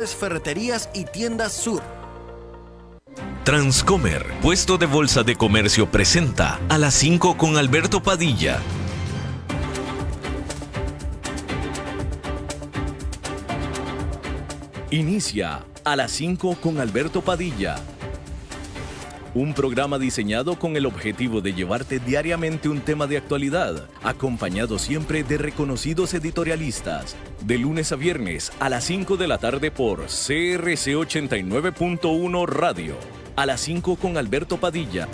Ferreterías y tiendas Sur. Transcomer, puesto de bolsa de comercio, presenta a las 5 con Alberto Padilla. Inicia a las 5 con Alberto Padilla. Un programa diseñado con el objetivo de llevarte diariamente un tema de actualidad, acompañado siempre de reconocidos editorialistas, de lunes a viernes a las 5 de la tarde por CRC 89.1 Radio. A las 5 con Alberto Padilla.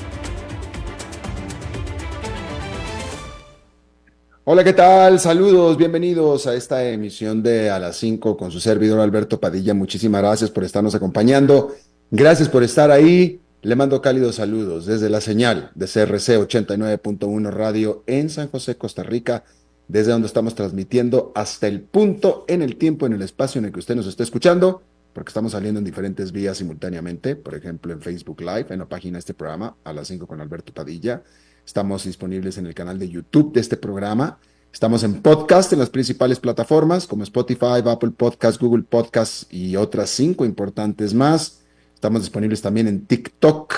Hola, ¿qué tal? Saludos, bienvenidos a esta emisión de A las 5 con su servidor Alberto Padilla. Muchísimas gracias por estarnos acompañando. Gracias por estar ahí. Le mando cálidos saludos desde la señal de CRC 89.1 Radio en San José, Costa Rica, desde donde estamos transmitiendo hasta el punto, en el tiempo, en el espacio en el que usted nos esté escuchando, porque estamos saliendo en diferentes vías simultáneamente, por ejemplo en Facebook Live, en la página de este programa, A las 5 con Alberto Padilla. Estamos disponibles en el canal de YouTube de este programa. Estamos en podcast en las principales plataformas como Spotify, Apple Podcasts, Google Podcasts y otras 5 importantes más. Estamos disponibles también en TikTok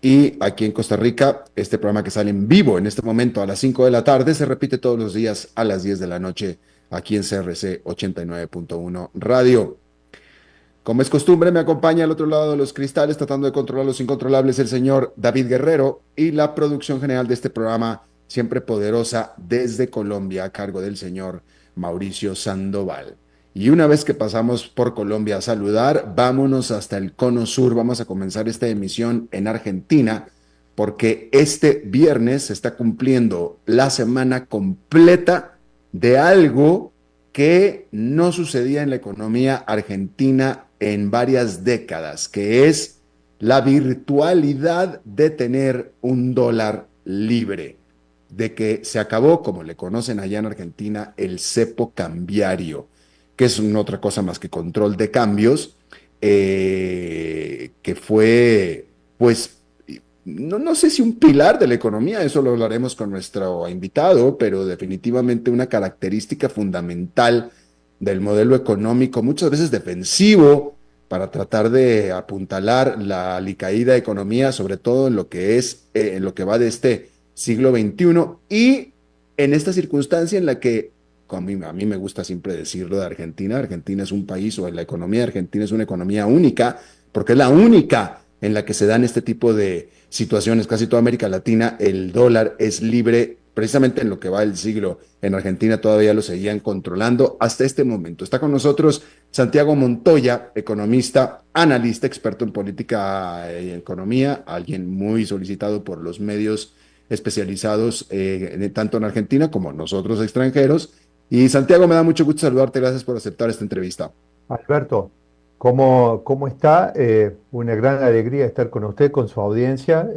y aquí en Costa Rica, este programa que sale en vivo en este momento a las 5 de la tarde se repite todos los días a las 10 de la noche aquí en CRC 89.1 Radio. Como es costumbre, me acompaña al otro lado de los cristales tratando de controlar los incontrolables el señor David Guerrero y la producción general de este programa, siempre poderosa desde Colombia, a cargo del señor Mauricio Sandoval. Y una vez que pasamos por Colombia a saludar, vámonos hasta el Cono Sur. Vamos a comenzar esta emisión en Argentina, porque este viernes se está cumpliendo la semana completa de algo que no sucedía en la economía argentina en varias décadas, que es la virtualidad de tener un dólar libre, de que se acabó, como le conocen allá en Argentina, el cepo cambiario, que es una otra cosa más que control de cambios, que fue, pues, no sé si un pilar de la economía, eso lo hablaremos con nuestro invitado, pero definitivamente una característica fundamental del modelo económico, muchas veces defensivo, para tratar de apuntalar la alicaída economía, sobre todo en lo que es, en lo que va de este siglo XXI, y en esta circunstancia en la que a mí me gusta siempre decirlo de Argentina. Argentina es un país, o la economía de Argentina es una economía única, porque es la única en la que se dan este tipo de situaciones. Casi toda América Latina, el dólar es libre, precisamente en lo que va del siglo. En Argentina todavía lo seguían controlando hasta este momento. Está con nosotros Santiago Montoya, economista, analista, experto en política y economía, alguien muy solicitado por los medios especializados, tanto en Argentina como nosotros extranjeros. Y Santiago, me da mucho gusto saludarte, gracias por aceptar esta entrevista. Alberto, ¿cómo está? Una gran alegría estar con usted, con su audiencia.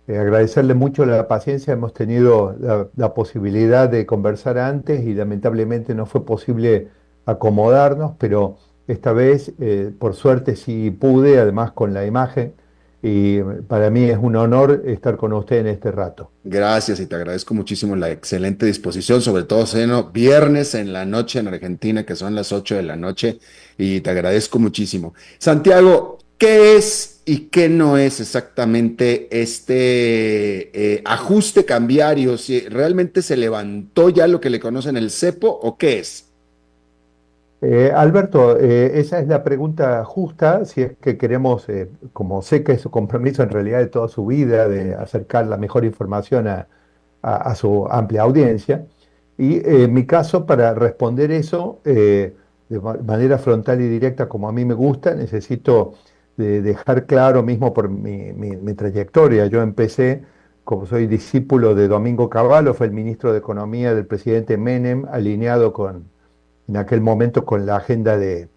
Agradecerle mucho la paciencia. Hemos tenido la posibilidad de conversar antes y lamentablemente no fue posible acomodarnos, pero esta vez, por suerte, sí pude, además con la imagen, y para mí es un honor estar con usted en este rato. Gracias, y te agradezco muchísimo la excelente disposición, sobre todo siendo viernes en la noche en Argentina, que son las 8 de la noche, y te agradezco muchísimo. Santiago, ¿qué es y qué no es exactamente este ajuste cambiario? ¿Si realmente se levantó ya lo que le conocen el cepo o qué es? Alberto, esa es la pregunta justa, si es que queremos, como sé que es su compromiso en realidad de toda su vida, de acercar la mejor información a su amplia audiencia. Y en mi caso, para responder eso de manera frontal y directa, como a mí me gusta, necesito dejar claro mismo por mi trayectoria. Yo empecé, como soy discípulo de Domingo Cavallo, fue el ministro de Economía del presidente Menem, alineado en aquel momento con la agenda del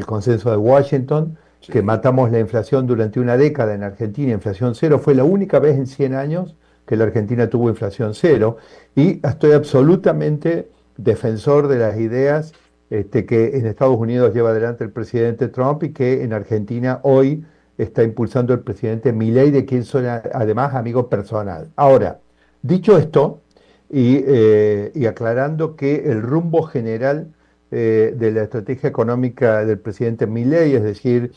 consenso de Washington, Sí. que matamos la inflación durante una década en Argentina, inflación cero. Fue la única vez en 100 años que la Argentina tuvo inflación cero, y estoy absolutamente defensor de las ideas que en Estados Unidos lleva adelante el presidente Trump y que en Argentina hoy está impulsando el presidente Milei, de quien soy además amigo personal. Ahora, dicho esto, y aclarando que el rumbo general de la estrategia económica del presidente Milei, es decir,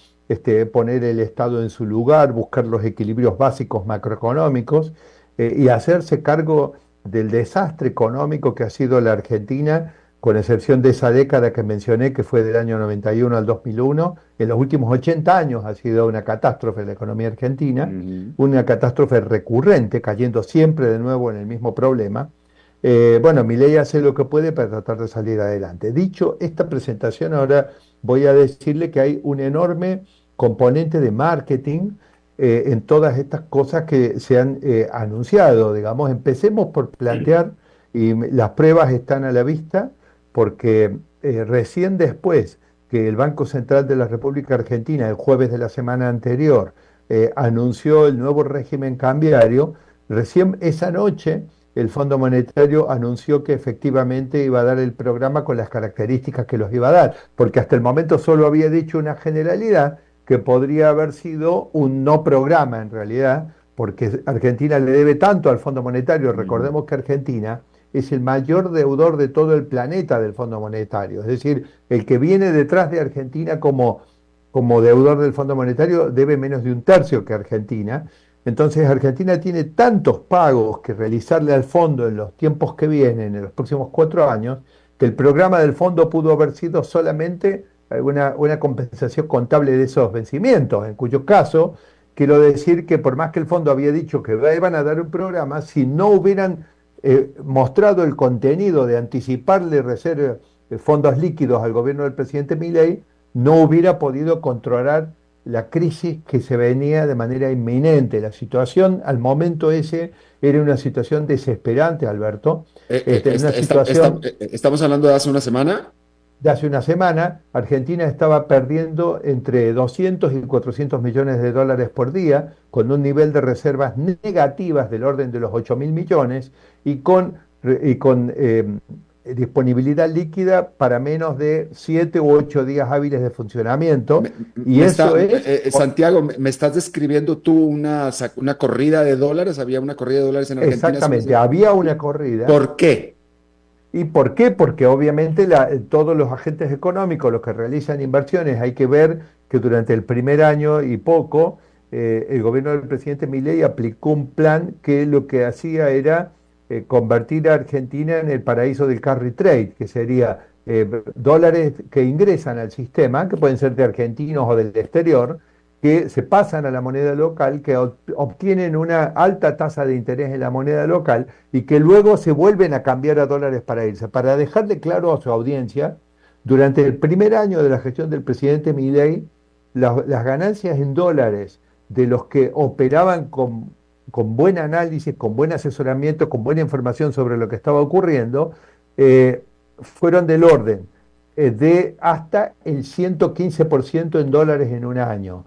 poner el Estado en su lugar, buscar los equilibrios básicos macroeconómicos y hacerse cargo del desastre económico que ha sido la Argentina, con excepción de esa década que mencioné, que fue del año 91 al 2001. En los últimos 80 años ha sido una catástrofe la economía argentina, una catástrofe recurrente, cayendo siempre de nuevo en el mismo problema. Bueno, Milei hace lo que puede para tratar de salir adelante. Dicho esta presentación, ahora voy a decirle que hay un enorme componente de marketing en todas estas cosas que se han anunciado. Digamos, empecemos por plantear, y las pruebas están a la vista, porque recién después que el Banco Central de la República Argentina, el jueves de la semana anterior, anunció el nuevo régimen cambiario, recién esa noche el Fondo Monetario anunció que efectivamente iba a dar el programa con las características que los iba a dar, porque hasta el momento solo había dicho una generalidad que podría haber sido un no programa en realidad, porque Argentina le debe tanto al Fondo Monetario. Recordemos que Argentina es el mayor deudor de todo el planeta del Fondo Monetario, es decir, el que viene detrás de Argentina como deudor del Fondo Monetario debe menos de un tercio que Argentina. Entonces Argentina tiene tantos pagos que realizarle al fondo en los tiempos que vienen, en los próximos 4 años, que el programa del fondo pudo haber sido solamente una compensación contable de esos vencimientos, en cuyo caso quiero decir que por más que el fondo había dicho que iban a dar un programa, si no hubieran mostrado el contenido de anticiparle fondos líquidos al gobierno del presidente Milei, no hubiera podido controlar la crisis que se venía de manera inminente. La situación al momento ese era una situación desesperante, Alberto. ¿Estamos hablando de hace una semana? De hace una semana, Argentina estaba perdiendo entre 200 y 400 millones de dólares por día, con un nivel de reservas negativas del orden de los 8.000 millones y con disponibilidad líquida para menos de 7 u 8 días hábiles de funcionamiento. Santiago, ¿me estás describiendo tú una corrida de dólares? ¿Había una corrida de dólares en Argentina? Exactamente, había una corrida. ¿Por qué? ¿Y por qué? Porque obviamente todos los agentes económicos, los que realizan inversiones, hay que ver que durante el primer año y poco, el gobierno del presidente Milei aplicó un plan que lo que hacía era convertir a Argentina en el paraíso del carry trade, que sería dólares que ingresan al sistema, que pueden ser de argentinos o del exterior, que se pasan a la moneda local, que obtienen una alta tasa de interés en la moneda local y que luego se vuelven a cambiar a dólares para irse. Para dejarle claro a su audiencia, durante el primer año de la gestión del presidente Milei, las ganancias en dólares de los que operaban con buen análisis, con buen asesoramiento, con buena información sobre lo que estaba ocurriendo, fueron del orden de hasta el 115% en dólares en un año.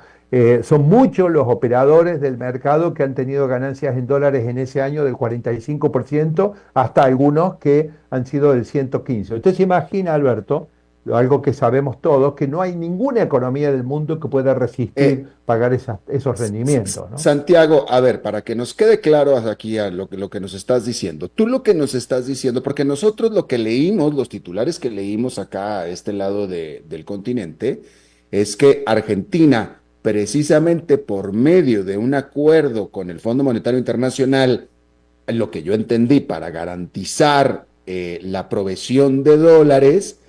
Son muchos los operadores del mercado que han tenido ganancias en dólares en ese año del 45%, hasta algunos que han sido del 115%. Usted se imagina, Alberto, algo que sabemos todos, que no hay ninguna economía del mundo que pueda resistir pagar esos rendimientos, ¿no? Santiago, a ver, para que nos quede claro aquí a lo que nos estás diciendo, tú lo que nos estás diciendo, porque nosotros lo que leímos, los titulares que leímos acá a este lado del continente, es que Argentina, precisamente por medio de un acuerdo con el Fondo Monetario Internacional, lo que yo entendí, para garantizar la provisión de dólares,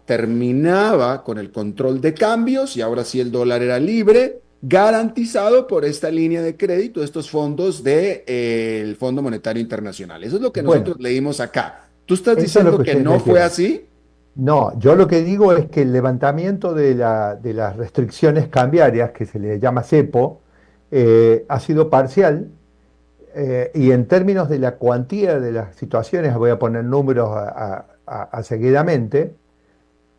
terminaba con el control de cambios y ahora sí el dólar era libre, garantizado por esta línea de crédito, estos fondos del Fondo Monetario Internacional. Eso es lo que nosotros leímos acá. ¿Tú estás diciendo que no fue así? No, yo lo que digo es que el levantamiento de las restricciones cambiarias, que se le llama cepo, ha sido parcial. Y en términos de la cuantía de las situaciones, voy a poner números seguidamente,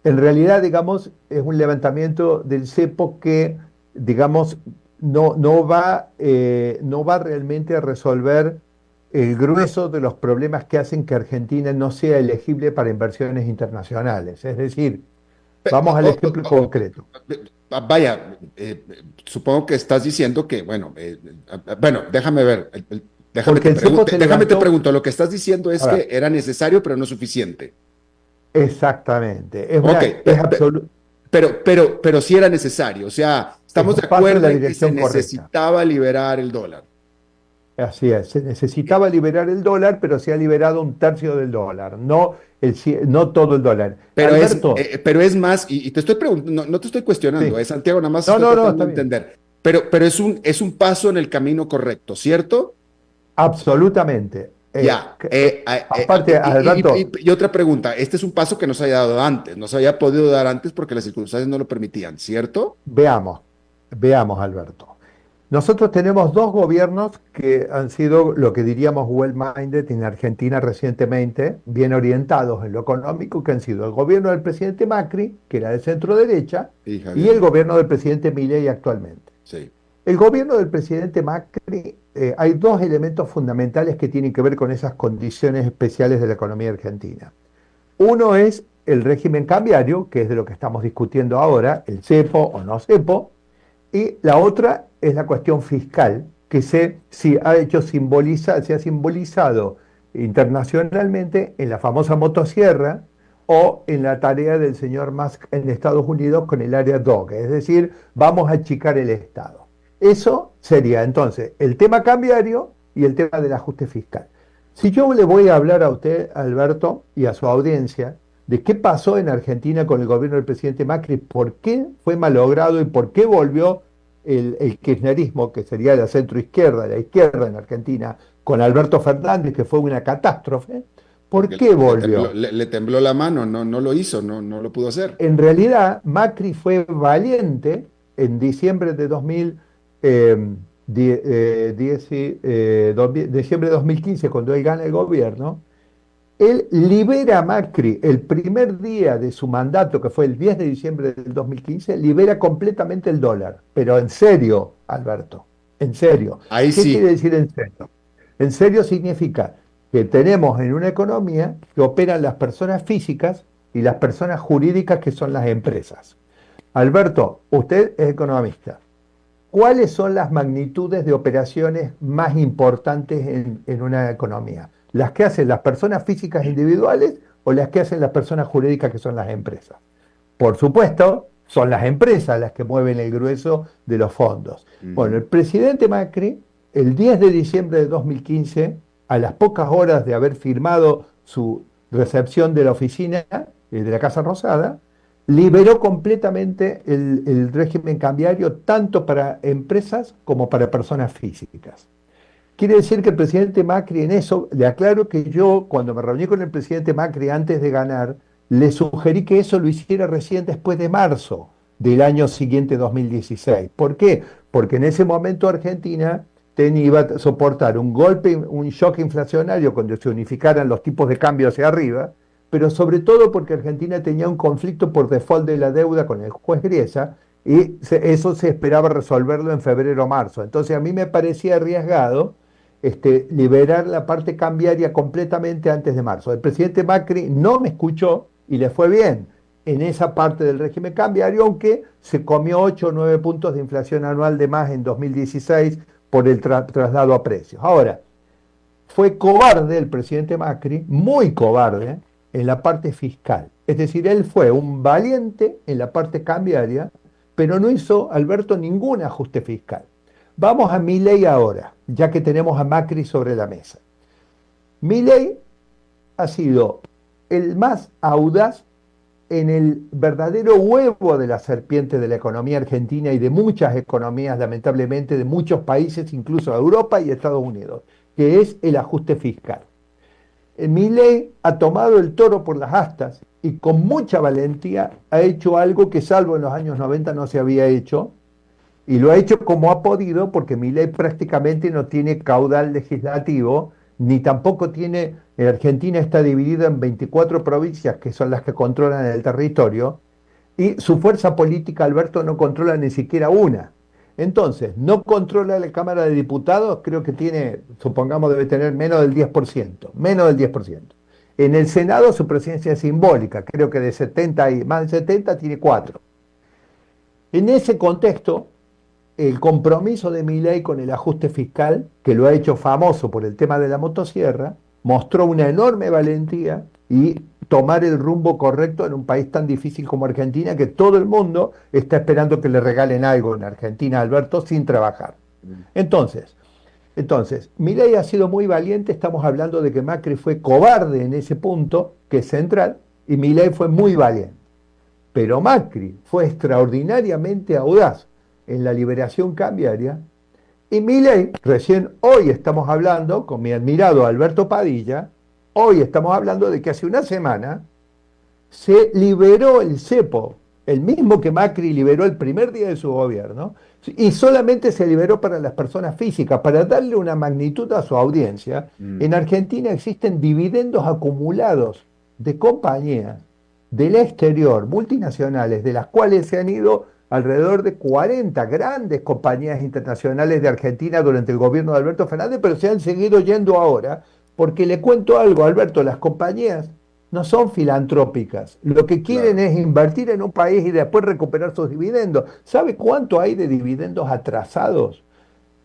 en realidad, digamos, es un levantamiento del cepo que, digamos, no va realmente a resolver el grueso de los problemas que hacen que Argentina no sea elegible para inversiones internacionales. Es decir, vamos al ejemplo concreto. Vaya, supongo que estás diciendo que, bueno, déjame ver, déjame te pregunto, lo que estás diciendo es que era necesario pero no suficiente. Exactamente. Es Ok, es absoluto. pero sí era necesario. O sea, Es estamos un de paso en acuerdo la en que se dirección correcta. necesitaba liberar el dólar. Así es. Se necesitaba liberar el dólar, pero se ha liberado un tercio del dólar, no, no todo el dólar. Alberto, Pero es más, y te estoy preguntando, no, no te estoy cuestionando, sí. Santiago, nada más No, estoy no, no, tratando está de bien. entender. Pero es un paso en el camino correcto, ¿cierto? Absolutamente. Ya. Aparte, Alberto, Y otra pregunta, este es un paso que no se había dado antes, no se había podido dar antes porque las circunstancias no lo permitían, ¿cierto? veamos, veamos, Alberto. Nosotros tenemos dos gobiernos que han sido lo que diríamos well-minded en Argentina recientemente, bien orientados en lo económico, que han sido el gobierno del presidente Macri, que era de centro derecha, Sí, y Javier, el gobierno del presidente Milei actualmente. sí. El gobierno del presidente Macri, hay dos elementos fundamentales que tienen que ver con esas condiciones especiales de la economía argentina. Uno es el régimen cambiario, que es de lo que estamos discutiendo ahora, el cepo o no cepo, y la otra es la cuestión fiscal, que se ha simbolizado internacionalmente en la famosa motosierra o en la tarea del señor Musk en Estados Unidos con el área DOGE, es decir, vamos a achicar el Estado. Eso sería entonces el tema cambiario y el tema del ajuste fiscal. Si yo le voy a hablar a usted, Alberto, y a su audiencia, de qué pasó en Argentina con el gobierno del presidente Macri, por qué fue malogrado y por qué volvió el kirchnerismo, que sería la centroizquierda, la izquierda en Argentina, con Alberto Fernández, que fue una catástrofe. ¿Por Porque qué volvió? le tembló la mano, no, no lo hizo, no, no lo pudo hacer. En realidad, Macri fue valiente en diciembre de 2000, diciembre de 2015, cuando él gana el gobierno. Él libera a Macri el primer día de su mandato, que fue el 10 de diciembre del 2015, libera completamente el dólar. Pero en serio, Alberto, en serio. Ahí ¿Qué quiere sí. decir en serio? En serio significa que tenemos en una economía que operan las personas físicas y las personas jurídicas que son las empresas. Alberto, usted es economista. ¿Cuáles son las magnitudes de operaciones más importantes en una economía? ¿Las que hacen las personas físicas individuales o las que hacen las personas jurídicas que son las empresas? Por supuesto, son las empresas las que mueven el grueso de los fondos. Bueno, Ujú. el presidente Macri, el 10 de diciembre de 2015, a las pocas horas de haber firmado su recepción de la oficina de la Casa Rosada, liberó completamente el régimen cambiario tanto para empresas como para personas físicas. Quiere decir que el presidente Macri en eso, le aclaro que yo cuando me reuní con el presidente Macri antes de ganar, le sugerí que eso lo hiciera recién después de marzo del año siguiente, 2016. ¿Por qué? Porque en ese momento Argentina iba a soportar un golpe, un shock inflacionario cuando se unificaran los tipos de cambio hacia arriba, pero sobre todo porque Argentina tenía un conflicto por default de la deuda con el juez Griesa y eso se esperaba resolverlo en febrero o marzo. Entonces a mí me parecía arriesgado liberar la parte cambiaria completamente antes de marzo. El presidente Macri no me escuchó y le fue bien en esa parte del régimen cambiario, aunque se comió 8 o 9 puntos de inflación anual de más en 2016 por el traslado a precios. Ahora, fue cobarde el presidente Macri, muy cobarde, en la parte fiscal. Es decir, él fue un valiente en la parte cambiaria, pero no hizo, Alberto, ningún ajuste fiscal. Vamos a Milei ahora, ya que tenemos a Macri sobre la mesa. Milei ha sido el más audaz en el verdadero huevo de la serpiente de la economía argentina y de muchas economías, lamentablemente, de muchos países, incluso Europa y Estados Unidos, que es el ajuste fiscal. Milei ha tomado el toro por las astas y con mucha valentía ha hecho algo que salvo en los años 90 no se había hecho, y lo ha hecho como ha podido porque Milei prácticamente no tiene caudal legislativo, ni tampoco tiene, en Argentina está dividida en 24 provincias que son las que controlan el territorio, y su fuerza política, Alberto, no controla ni siquiera una. Entonces, no controla la Cámara de Diputados, creo que tiene, supongamos, debe tener menos del 10%, menos del 10%. En el Senado su presencia es simbólica, creo que de 70 y más de 70 tiene 4. En ese contexto, el compromiso de Milei con el ajuste fiscal, que lo ha hecho famoso por el tema de la motosierra, mostró una enorme valentía y tomar el rumbo correcto en un país tan difícil como Argentina, que todo el mundo está esperando que le regalen algo en Argentina, Alberto, sin trabajar. Entonces, Milei ha sido muy valiente, estamos hablando de que Macri fue cobarde en ese punto, que es central, y Milei fue muy valiente. Pero Macri fue extraordinariamente audaz en la liberación cambiaria, y Milei, recién hoy estamos hablando con mi admirado Alberto Padilla, hoy estamos hablando de que hace una semana se liberó el cepo, el mismo que Macri liberó el primer día de su gobierno, y solamente se liberó para las personas físicas, para darle una magnitud a su audiencia. En Argentina existen dividendos acumulados de compañías del exterior, multinacionales, de las cuales se han ido alrededor de 40 grandes compañías internacionales de Argentina durante el gobierno de Alberto Fernández, pero se han seguido yendo ahora, porque le cuento algo, Alberto, las compañías no son filantrópicas. Lo que quieren Claro. es invertir en un país y después recuperar sus dividendos. ¿Sabe cuánto hay de dividendos atrasados?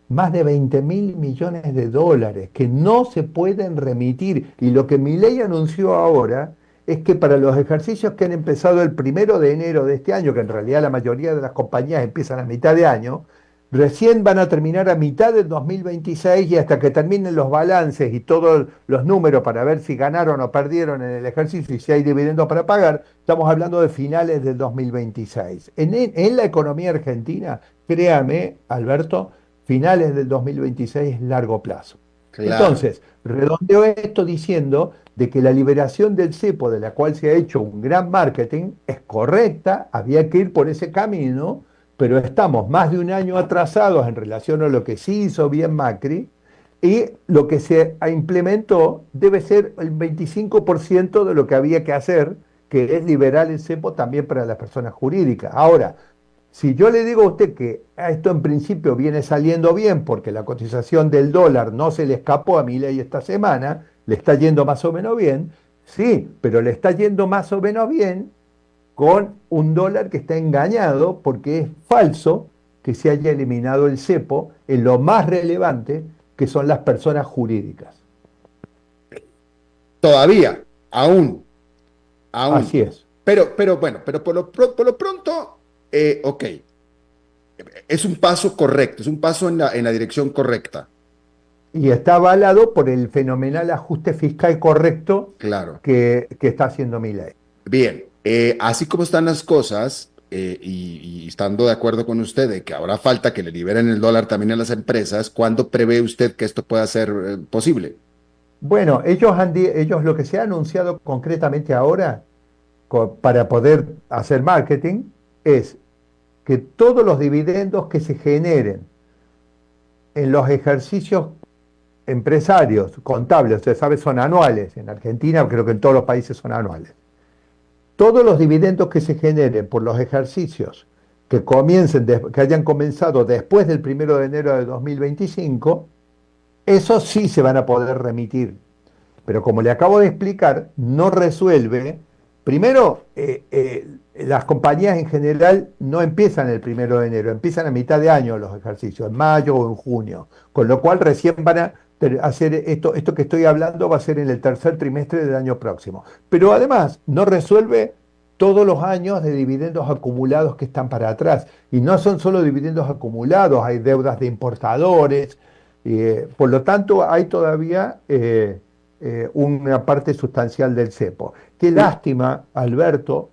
Más de 20.000 millones de dólares que no se pueden remitir. Y lo que Milei anunció ahora es que para los ejercicios que han empezado el 1 de enero de este año, que en realidad la mayoría de las compañías empiezan a mitad de año, recién van a terminar a mitad del 2026 y hasta que terminen los balances y todos los números para ver si ganaron o perdieron en el ejercicio y si hay dividendos para pagar, estamos hablando de finales del 2026. En la economía argentina, créame, Alberto, finales del 2026 es largo plazo. Claro. Entonces, redondeo esto diciendo de que la liberación del cepo, de la cual se ha hecho un gran marketing, es correcta, había que ir por ese camino, pero estamos más de un año atrasados en relación a lo que sí hizo bien Macri, y lo que se implementó debe ser el 25% de lo que había que hacer, que es liberar el cepo también para las personas jurídicas. Ahora, si yo le digo a usted que esto en principio viene saliendo bien porque la cotización del dólar no se le escapó a Milei esta semana, le está yendo más o menos bien, sí, pero le está yendo más o menos bien con un dólar que está engañado porque es falso que se haya eliminado el cepo en lo más relevante que son las personas jurídicas. Todavía, aún. Así es. Pero bueno, pero por lo pronto, ok, es un paso correcto, es un paso en la dirección correcta, Y está avalado por el fenomenal ajuste fiscal correcto claro. que está haciendo Milei. Bien, así como están las cosas, y estando de acuerdo con usted de que ahora falta que le liberen el dólar también a las empresas, ¿cuándo prevé usted que esto pueda ser posible? Bueno, ellos lo que se ha anunciado concretamente ahora para poder hacer marketing es que todos los dividendos que se generen en los ejercicios empresarios contables, usted sabe, son anuales. En Argentina, creo que en todos los países son anuales. Todos los dividendos que se generen por los ejercicios que hayan comenzado después del 1 de enero de 2025, esos sí se van a poder remitir. Pero como le acabo de explicar, no resuelve. Primero, las compañías en general no empiezan el 1 de enero, empiezan a mitad de año los ejercicios, en mayo o en junio. Con lo cual recién van a hacer esto que estoy hablando, va a ser en el tercer trimestre del año próximo. Pero además, no resuelve todos los años de dividendos acumulados que están para atrás. Y no son solo dividendos acumulados, hay deudas de importadores. Por lo tanto, hay todavía una parte sustancial del cepo. Qué lástima, Alberto,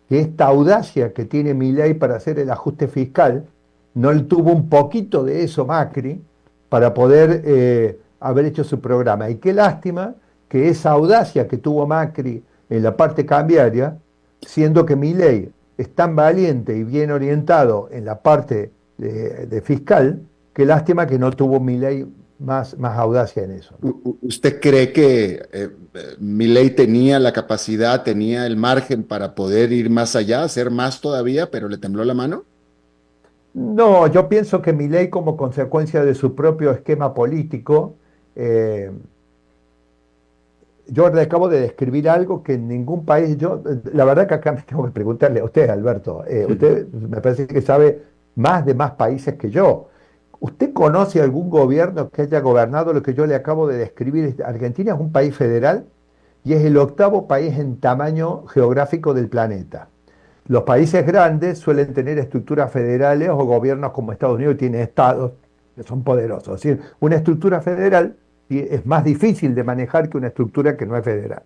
que esta audacia que tiene Milei para hacer el ajuste fiscal, no tuvo un poquito de eso Macri para poder haber hecho su programa. Y qué lástima que esa audacia que tuvo Macri en la parte cambiaria, siendo que Milei es tan valiente y bien orientado en la parte de fiscal, qué lástima que no tuvo Milei más audacia en eso, ¿no? ¿Usted cree que Milei tenía la capacidad, tenía el margen para poder ir más allá, hacer más todavía, pero le tembló la mano? No, yo pienso que Milei, como consecuencia de su propio esquema político, eh, yo le acabo de describir algo que en ningún país, la verdad que acá me tengo que preguntarle a usted, Alberto, usted me parece que sabe más de más países que yo. ¿Usted conoce algún gobierno que haya gobernado lo que yo le acabo de describir? Argentina es un país federal y es el octavo país en tamaño geográfico del planeta. Los países grandes suelen tener estructuras federales o gobiernos como Estados Unidos, que tiene estados que son poderosos. Es decir, una estructura federal es más difícil de manejar que una estructura que no es federal.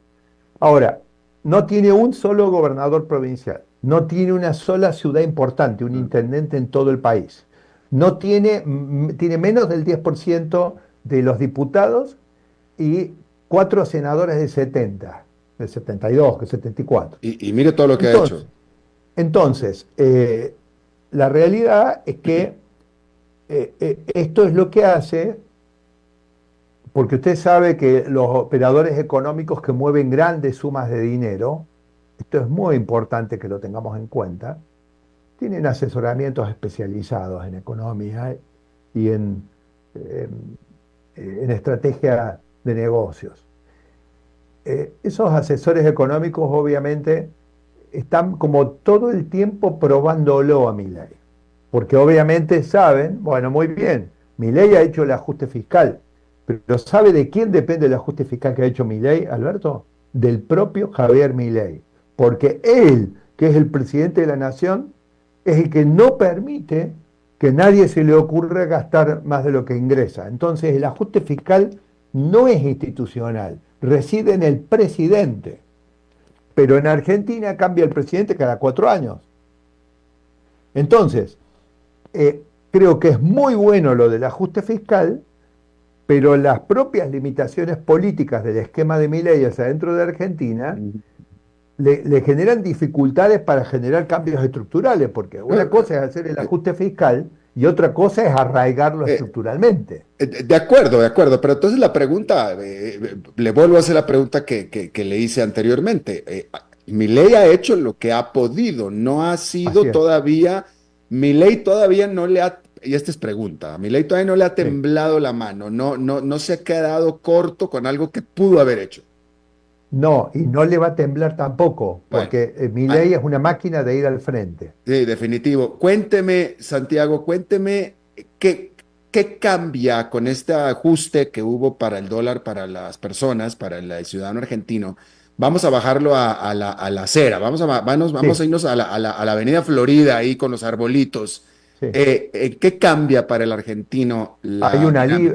Ahora, no tiene un solo gobernador provincial, no tiene una sola ciudad importante, un intendente en todo el país, no tiene, tiene menos del 10% de los diputados y 4 senadores de 70, de 72, de 74. Y mire todo lo que ha hecho. Entonces, la realidad es que esto es lo que hace, porque usted sabe que los operadores económicos que mueven grandes sumas de dinero, esto es muy importante que lo tengamos en cuenta, tienen asesoramientos especializados en economía y en estrategia de negocios. Esos asesores económicos obviamente están como todo el tiempo probándolo a Milei, porque obviamente saben, bueno, muy bien, Milei ha hecho el ajuste fiscal, pero ¿sabe de quién depende el ajuste fiscal que ha hecho Milei, Alberto? Del propio Javier Milei, porque él, que es el presidente de la nación, es el que no permite que nadie se le ocurra gastar más de lo que ingresa. Entonces el ajuste fiscal no es institucional, reside en el presidente. Pero en Argentina cambia el presidente cada 4 años. Entonces, creo que es muy bueno lo del ajuste fiscal, pero las propias limitaciones políticas del esquema de Milei hacia dentro de Argentina le generan dificultades para generar cambios estructurales, porque una cosa es hacer el ajuste fiscal y otra cosa es arraigarlo estructuralmente. De acuerdo, pero entonces la pregunta, le vuelvo a hacer la pregunta que le hice anteriormente. Milei ha hecho lo que ha podido, no ha sido todavía, Milei todavía no le ha, y esta es pregunta, Milei todavía no le ha temblado la mano, no se ha quedado corto con algo que pudo haber hecho. No, y no le va a temblar tampoco, porque Milei es una máquina de ir al frente. Sí, definitivo. Cuénteme, Santiago, qué cambia con este ajuste que hubo para el dólar, para las personas, para el ciudadano argentino. Vamos a bajarlo a la acera, vamos a irnos a la Avenida Florida ahí con los arbolitos. Sí. ¿Qué cambia para el argentino? Hay un alivio.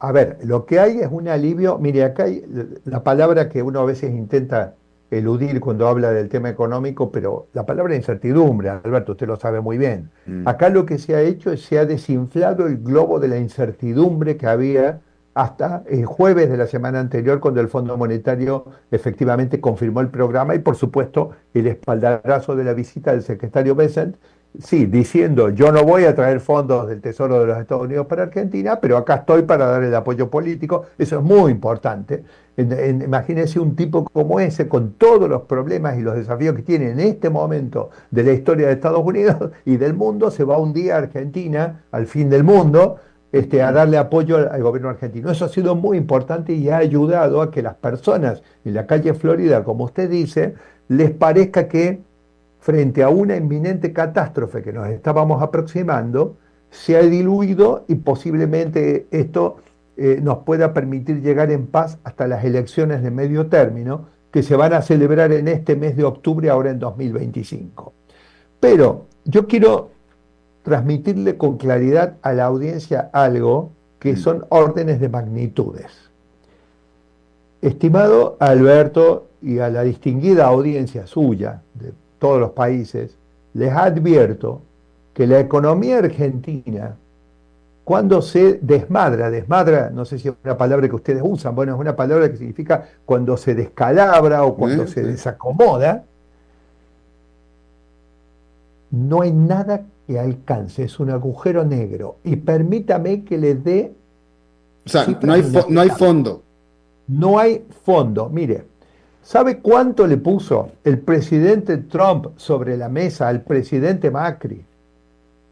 A ver, lo que hay es un alivio. Mire, acá hay la palabra que uno a veces intenta eludir cuando habla del tema económico, pero la palabra incertidumbre, Alberto, usted lo sabe muy bien. Acá lo que se ha hecho es se ha desinflado el globo de la incertidumbre que había hasta el jueves de la semana anterior, cuando el Fondo Monetario efectivamente confirmó el programa y, por supuesto, el espaldarazo de la visita del secretario Bessent, sí, diciendo yo no voy a traer fondos del Tesoro de los Estados Unidos para Argentina, pero acá estoy para dar el apoyo político. Eso es muy importante. Imagínense un tipo como ese, con todos los problemas y los desafíos que tiene en este momento de la historia de Estados Unidos y del mundo, se va un día a Argentina, al fin del mundo, a darle apoyo al gobierno argentino. Eso ha sido muy importante y ha ayudado a que las personas en la calle Florida, como usted dice, les parezca que frente a una inminente catástrofe que nos estábamos aproximando, se ha diluido y posiblemente esto nos pueda permitir llegar en paz hasta las elecciones de medio término que se van a celebrar en este mes de octubre, ahora en 2025. Pero yo quiero transmitirle con claridad a la audiencia algo que son órdenes de magnitudes. Estimado Alberto y a la distinguida audiencia suya de todos los países, les advierto que la economía argentina, cuando se desmadra, no sé si es una palabra que ustedes usan, bueno, es una palabra que significa cuando se descalabra o cuando se desacomoda, no hay nada que alcance, es un agujero negro. Y permítame que le dé... O sea, no hay fondo. No hay fondo. Mire, ¿sabe cuánto le puso el presidente Trump sobre la mesa al presidente Macri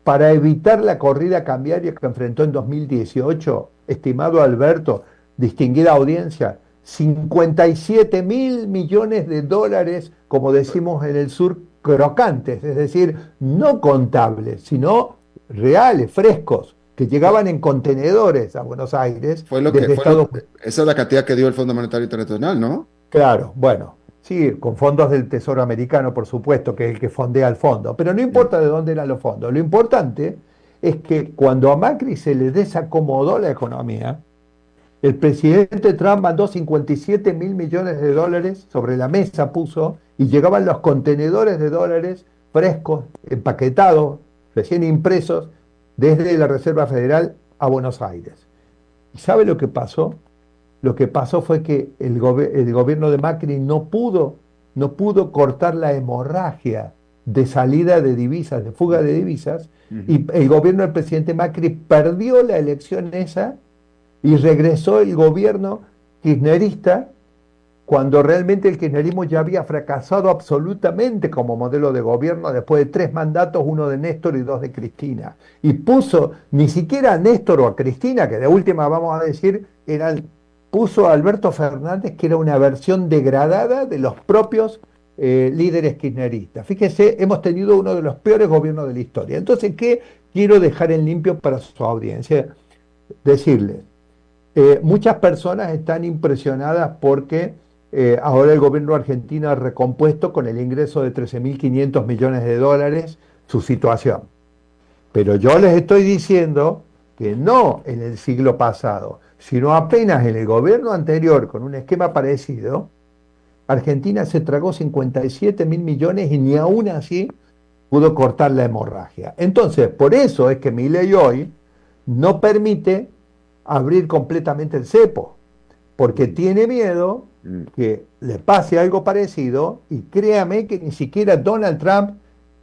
para evitar la corrida cambiaria que enfrentó en 2018? Estimado Alberto, distinguida audiencia, 57.000 millones de dólares, como decimos en el sur, crocantes, es decir, no contables, sino reales, frescos, que llegaban en contenedores a Buenos Aires. Esa es la cantidad que dio el Fondo Monetario Internacional, ¿no? Claro, bueno, sí, con fondos del Tesoro americano, por supuesto, que es el que fondea el fondo, pero no Mm, importa de dónde eran los fondos, lo importante es que cuando a Macri se le desacomodó la economía, el presidente Trump mandó 57 mil millones de dólares sobre la mesa, puso, y llegaban los contenedores de dólares frescos, empaquetados, recién impresos, desde la Reserva Federal a Buenos Aires. ¿Y sabe lo que pasó? Lo que pasó fue que el gobierno de Macri no pudo cortar la hemorragia de salida de divisas, de fuga de divisas, ujú. y el gobierno del presidente Macri perdió la elección esa y regresó el gobierno kirchnerista cuando realmente el kirchnerismo ya había fracasado absolutamente como modelo de gobierno después de 3 mandatos, uno de Néstor y 2 de Cristina. Y puso ni siquiera a Néstor o a Cristina, que de última vamos a decir, puso a Alberto Fernández, que era una versión degradada de los propios líderes kirchneristas. Fíjese, hemos tenido uno de los peores gobiernos de la historia. Entonces, ¿qué quiero dejar en limpio para su audiencia? Decirles. Muchas personas están impresionadas porque ahora el gobierno argentino ha recompuesto con el ingreso de 13.500 millones de dólares su situación. Pero yo les estoy diciendo que no en el siglo pasado, sino apenas en el gobierno anterior, con un esquema parecido, Argentina se tragó 57 mil millones y ni aún así pudo cortar la hemorragia. Entonces, por eso es que mi ley hoy no permite abrir completamente el cepo, porque tiene miedo Mm. que le pase algo parecido y créame que ni siquiera Donald Trump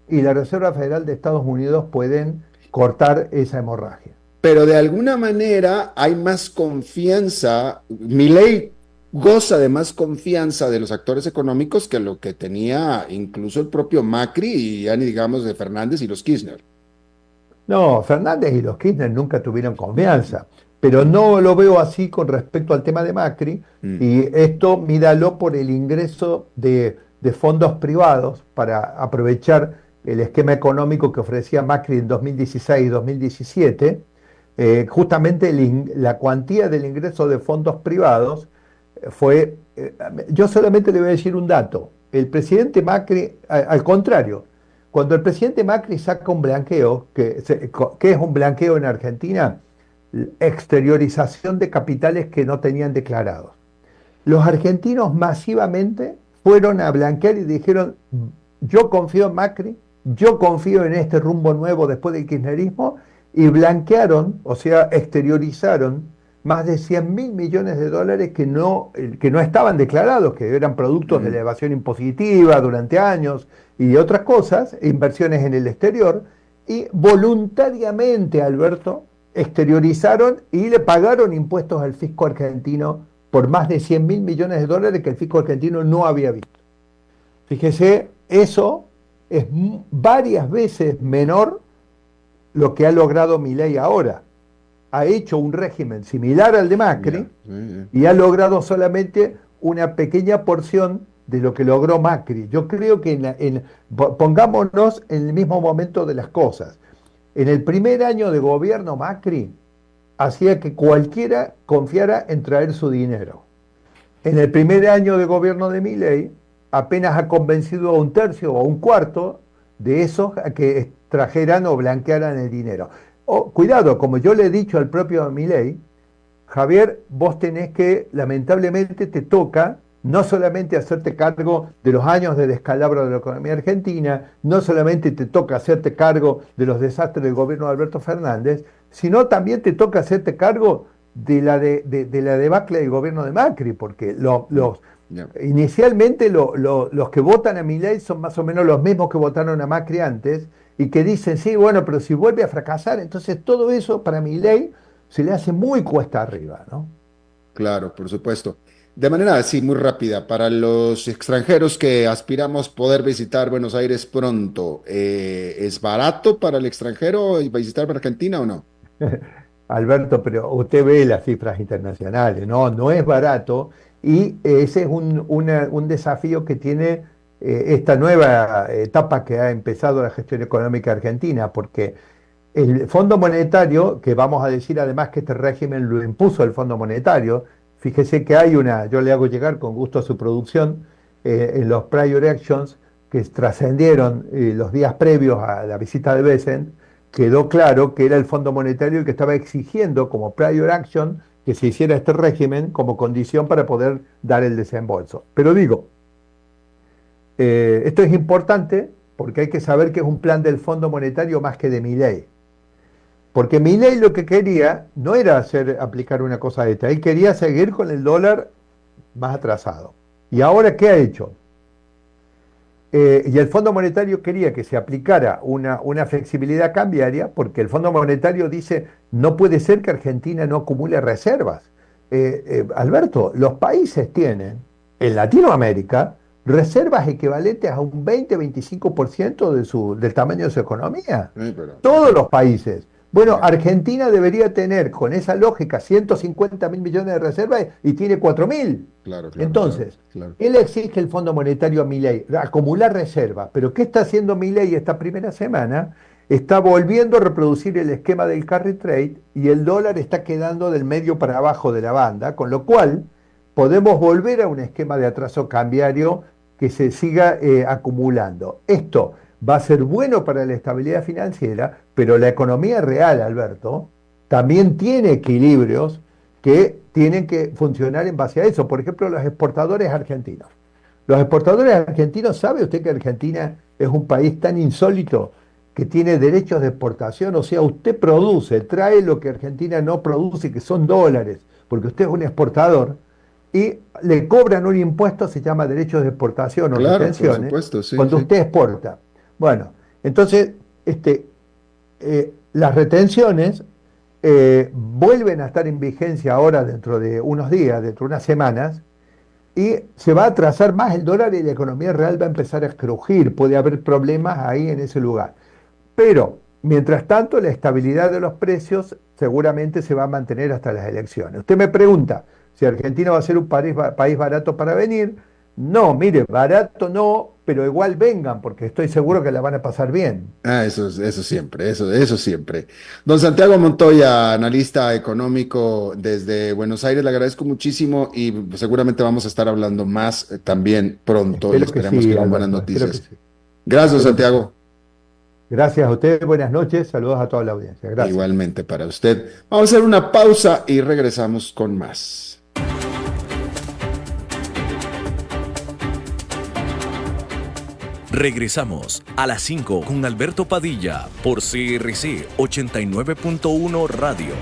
y la Reserva Federal de Estados Unidos pueden cortar esa hemorragia. Pero de alguna manera hay más confianza. Milei goza de más confianza de los actores económicos que lo que tenía incluso el propio Macri y ya ni digamos de Fernández y los Kirchner. No, Fernández y los Kirchner nunca tuvieron confianza, pero no lo veo así con respecto al tema de Macri, Mm, y esto míralo por el ingreso de fondos privados para aprovechar el esquema económico que ofrecía Macri en 2016 y 2017. Justamente la cuantía del ingreso de fondos privados yo solamente le voy a decir un dato. El presidente Macri, al contrario, cuando el presidente Macri saca un blanqueo, ¿qué es un blanqueo en Argentina? Exteriorización de capitales que no tenían declarados. Los argentinos masivamente fueron a blanquear y dijeron, yo confío en Macri, yo confío en este rumbo nuevo después del kirchnerismo, y blanquearon, o sea, exteriorizaron más de 100 mil millones de dólares que no estaban declarados, que eran productos de la mm. evasión impositiva durante años y otras cosas, inversiones en el exterior, y voluntariamente, Alberto, exteriorizaron y le pagaron impuestos al fisco argentino por más de 100 mil millones de dólares que el fisco argentino no había visto. Fíjese, eso es varias veces menor lo que ha logrado Milei ahora. Ha hecho un régimen similar al de Macri Ya, sí, y ha logrado solamente una pequeña porción de lo que logró Macri. Yo creo que pongámonos en el mismo momento de las cosas. En el primer año de gobierno Macri hacía que cualquiera confiara en traer su dinero. En el primer año de gobierno de Milei apenas ha convencido a un tercio o a un cuarto de esos a que trajeran o blanquearan el dinero. Cuidado, como yo le he dicho al propio Milei, Javier, vos tenés que, lamentablemente te toca no solamente hacerte cargo de los años de descalabro de la economía argentina, no solamente te toca hacerte cargo de los desastres del gobierno de Alberto Fernández, sino también te toca hacerte cargo de la debacle del gobierno de Macri, porque ya. inicialmente los que votan a Milei son más o menos los mismos que votaron a Macri antes y que dicen, sí, bueno, pero si vuelve a fracasar, entonces todo eso para Milei se le hace muy cuesta arriba, ¿no? Claro, por supuesto. De manera así, muy rápida, para los extranjeros que aspiramos poder visitar Buenos Aires pronto, ¿es barato para el extranjero visitar Argentina o no? Alberto, pero usted ve las cifras internacionales, ¿no? No es barato, y ese es un desafío que tiene esta nueva etapa que ha empezado la gestión económica argentina, porque el Fondo Monetario, que vamos a decir además que este régimen lo impuso el Fondo Monetario, Fíjese que hay yo le hago llegar con gusto a su producción, en los prior actions que trascendieron los días previos a la visita de Bessent, quedó claro que era el Fondo Monetario el que estaba exigiendo como prior action que se hiciera este régimen como condición para poder dar el desembolso. Pero digo, esto es importante porque hay que saber que es un plan del Fondo Monetario más que de Milei. Porque Milei lo que quería no era aplicar una cosa de esta, él quería seguir con el dólar más atrasado. ¿Y ahora qué ha hecho? Y el Fondo Monetario quería que se aplicara una flexibilidad cambiaria, porque el Fondo Monetario dice, no puede ser que Argentina no acumule reservas. Alberto, los países tienen, en Latinoamérica, reservas equivalentes a un 20-25% del tamaño de su economía. Todos los países. Bueno, Argentina debería tener, con esa lógica, 150.000 millones de reservas y tiene 4.000. Claro, Entonces, claro. él exige el Fondo Monetario a Milei, acumular reservas. Pero ¿qué está haciendo Milei esta primera semana? Está volviendo a reproducir el esquema del carry trade y el dólar está quedando del medio para abajo de la banda, con lo cual podemos volver a un esquema de atraso cambiario que se siga acumulando. Esto va a ser bueno para la estabilidad financiera, pero la economía real, Alberto, también tiene equilibrios que tienen que funcionar en base a eso. Por ejemplo, los exportadores argentinos. Los exportadores argentinos, ¿sabe usted que Argentina es un país tan insólito que tiene derechos de exportación? O sea, usted produce, trae lo que Argentina no produce, que son dólares, porque usted es un exportador, y le cobran un impuesto, se llama derechos de exportación o retenciones, por supuesto, sí, cuando usted exporta. Bueno, entonces, las retenciones vuelven a estar en vigencia ahora dentro de unos días, dentro de unas semanas, y se va a atrasar más el dólar y la economía real va a empezar a crujir, puede haber problemas ahí en ese lugar. Pero, mientras tanto, la estabilidad de los precios seguramente se va a mantener hasta las elecciones. Usted me pregunta si Argentina va a ser un país barato para venir. No, mire, barato no, pero igual vengan, porque estoy seguro que la van a pasar bien. Eso siempre, eso siempre. Don Santiago Montoya, analista económico desde Buenos Aires, le agradezco muchísimo y seguramente vamos a estar hablando más también pronto. Espero Y esperemos sí, que con Alberto, buenas noticias. sí. Gracias, Santiago. Gracias a usted, buenas noches, saludos a toda la audiencia. Gracias. Igualmente para usted. Vamos a hacer una pausa y regresamos con más. Regresamos a las 5 con Alberto Padilla por CRC 89.1 Radio.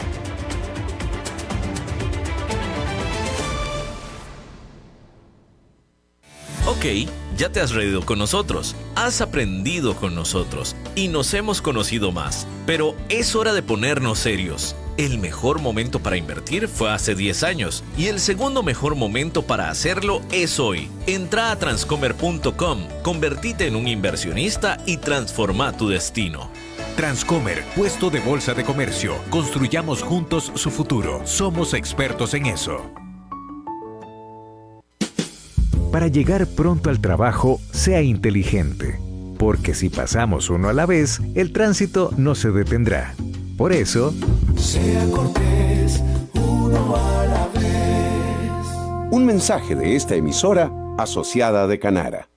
Ok, ya te has reído con nosotros, has aprendido con nosotros y nos hemos conocido más. Pero es hora de ponernos serios. El mejor momento para invertir fue hace 10 años y el segundo mejor momento para hacerlo es hoy. Entra a transcomer.com, convertite en un inversionista y transforma tu destino. Transcomer, puesto de bolsa de comercio. Construyamos juntos su futuro. Somos expertos en eso. Para llegar pronto al trabajo, sea inteligente. Porque si pasamos uno a la vez, el tránsito no se detendrá. Por eso, sea cortés, uno a la vez. Un mensaje de esta emisora asociada de Canara.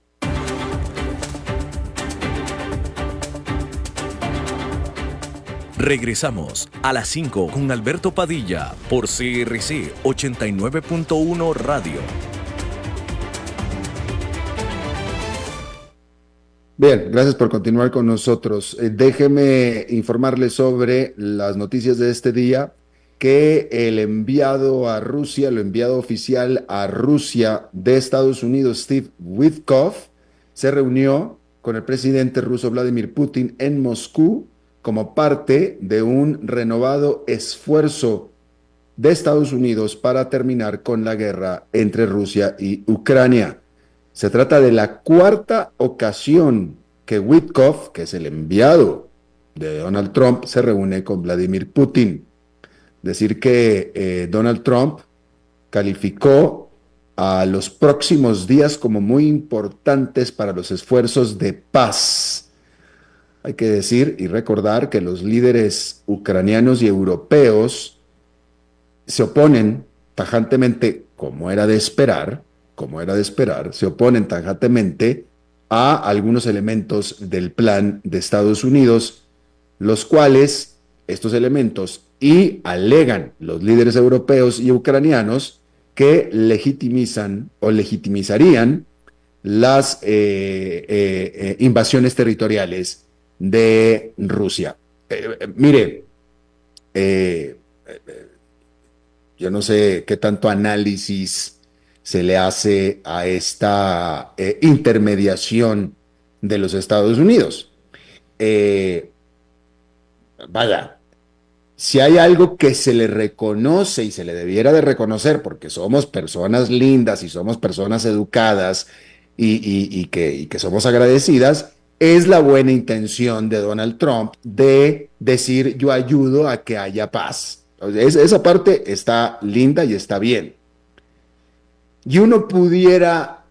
Regresamos a las 5 con Alberto Padilla por CRC 89.1 Radio. Bien, gracias por continuar con nosotros. Déjeme informarles sobre las noticias de este día, que el enviado a Rusia, el enviado oficial a Rusia de Estados Unidos, Steve Witkoff, se reunió con el presidente ruso Vladimir Putin en Moscú como parte de un renovado esfuerzo de Estados Unidos para terminar con la guerra entre Rusia y Ucrania. Se trata de la cuarta ocasión que Witkoff, que es el enviado de Donald Trump, se reúne con Vladimir Putin. Decir que Donald Trump calificó a los próximos días como muy importantes para los esfuerzos de paz. Hay que decir y recordar que los líderes ucranianos y europeos se oponen tajantemente como era de esperar, se oponen tajantemente a algunos elementos del plan de Estados Unidos, los cuales, estos elementos, y alegan los líderes europeos y ucranianos que legitimizan o legitimizarían las invasiones territoriales de Rusia. Mire, yo no sé qué tanto análisis se le hace a esta intermediación de los Estados Unidos. Vaya, si hay algo que se le reconoce y se le debiera de reconocer, porque somos personas lindas y somos personas educadas y que somos agradecidas, es la buena intención de Donald Trump de decir yo ayudo a que haya paz. Esa parte está linda y está bien. Y uno pudiera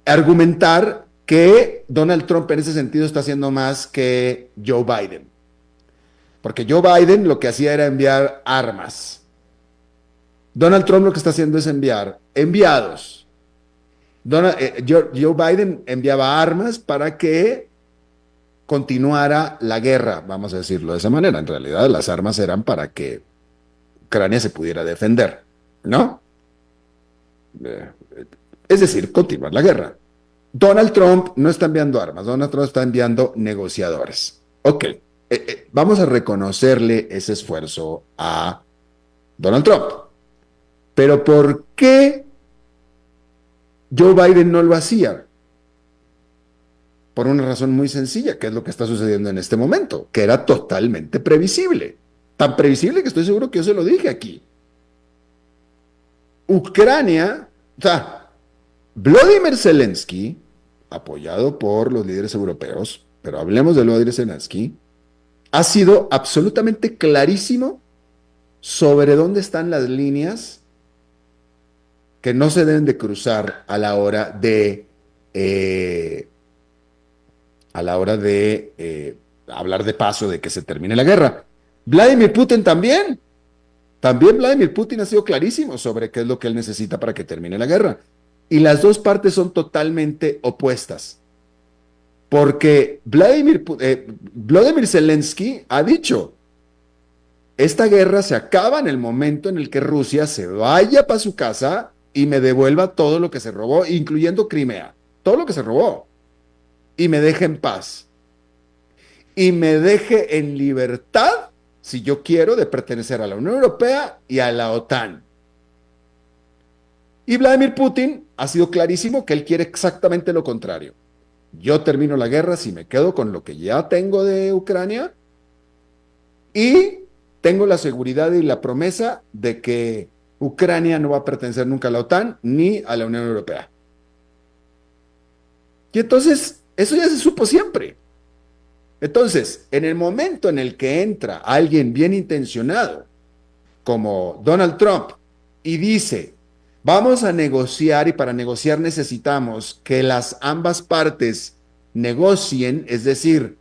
argumentar que Donald Trump en ese sentido está haciendo más que Joe Biden. Porque Joe Biden lo que hacía era enviar armas. Donald Trump lo que está haciendo es enviar enviados. Joe Biden enviaba armas para que continuara la guerra, vamos a decirlo de esa manera. En realidad las armas eran para que Ucrania se pudiera defender, ¿no? Es decir, continuar la guerra. Donald Trump no está enviando armas, Donald Trump está enviando negociadores. Ok. Vamos a reconocerle ese esfuerzo a Donald Trump. Pero ¿por qué Joe Biden no lo hacía? Por una razón muy sencilla, que es lo que está sucediendo en este momento, que era totalmente previsible. Tan previsible que estoy seguro que yo se lo dije aquí. Ucrania, o sea, Volodymyr Zelensky, apoyado por los líderes europeos, pero hablemos de Volodymyr Zelensky, ha sido absolutamente clarísimo sobre dónde están las líneas que no se deben de cruzar a la hora de hablar de paso de que se termine la guerra. Vladimir Putin también. También Vladimir Putin ha sido clarísimo sobre qué es lo que él necesita para que termine la guerra. Y las dos partes son totalmente opuestas. Porque Volodymyr Zelensky ha dicho, esta guerra se acaba en el momento en el que Rusia se vaya para su casa y me devuelva todo lo que se robó, incluyendo Crimea, todo lo que se robó, y me deje en paz. Y me deje en libertad, si yo quiero, de pertenecer a la Unión Europea y a la OTAN. Y Vladimir Putin ha sido clarísimo que él quiere exactamente lo contrario. Yo termino la guerra si me quedo con lo que ya tengo de Ucrania y tengo la seguridad y la promesa de que Ucrania no va a pertenecer nunca a la OTAN ni a la Unión Europea. Y entonces, eso ya se supo siempre. Entonces, en el momento en el que entra alguien bien intencionado, como Donald Trump, y dice, vamos a negociar y para negociar necesitamos que ambas partes negocien, es decir,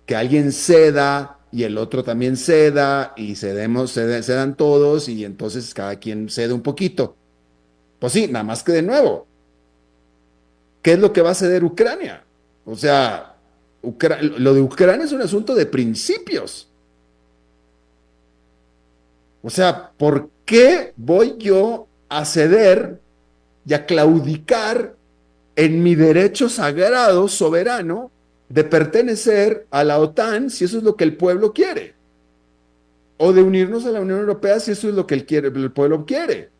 que alguien ceda y el otro también ceda y cedan todos y entonces cada quien cede un poquito. Pues sí, nada más que de nuevo, ¿qué es lo que va a ceder Ucrania? O sea, lo de Ucrania es un asunto de principios. O sea, ¿por qué voy yo a ceder y a claudicar en mi derecho sagrado, soberano, de pertenecer a la OTAN si eso es lo que el pueblo quiere? O de unirnos a la Unión Europea si eso es lo que el pueblo quiere.